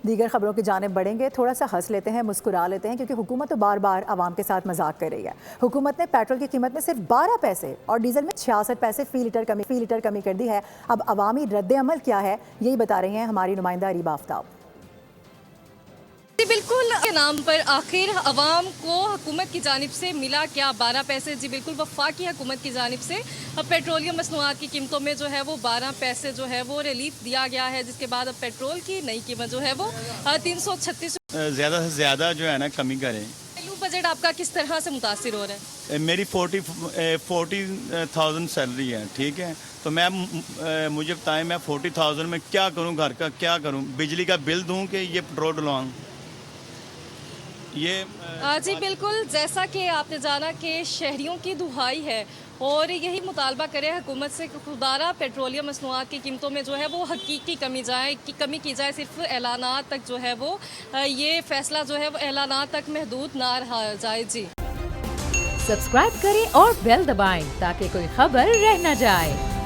दीगर खबरों की जानिब बढ़ेंगे। थोड़ा सा हंस लेते हैं, मुस्कुरा लेते हैं, क्योंकि हुकूमत तो बार बार आवाम के साथ मजाक कर रही है। हुकूमत ने पेट्रोल की कीमत में सिर्फ 12 पैसे और डीजल में 66 पैसे फी लीटर कमी कर दी है। अब अवामी रद्द अमल क्या है, यही बता रही हैं हमारी नुमाइंदा अरीबा आफ्ताब। बिल्कुल के नाम पर आखिर अवाम को हुकूमत की जानिब से मिला क्या? 12 पैसे। जी बिल्कुल, वफाकी हुकूमत की जानिब से अब पेट्रोलियम मसनूआत की कीमतों में जो है वो 12 पैसे जो है वो रिलीफ दिया गया है, जिसके बाद अब पेट्रोल की नई कीमत जो है वो 336। ज़्यादा से ज़्यादा जो है ना कमी करें। घरेलू बजट आपका किस तरह से मुतासिर हो रहा है? मेरी 40,000 सैलरी है, ठीक है, तो मैं मुझे बताएं मैं 40,000 में क्या करूं, घर का क्या करूं, बिजली का बिल दूं कि ये पेट्रोल डलवाऊं? ये जी बिल्कुल, जैसा कि आपने जाना कि शहरियों की दुहाई है और यही मुतालबा करे हुकूमत से कि खुदारा पेट्रोलियम मसनूआत की कीमतों में जो है वो हकीकी कमी की जाए। सिर्फ ऐलानात तक जो है वो ये फैसला जो है वो ऐलानात तक महदूद ना रहा जाए। जी सब्सक्राइब करें और बेल दबाएं ताकि कोई खबर रह न जाए।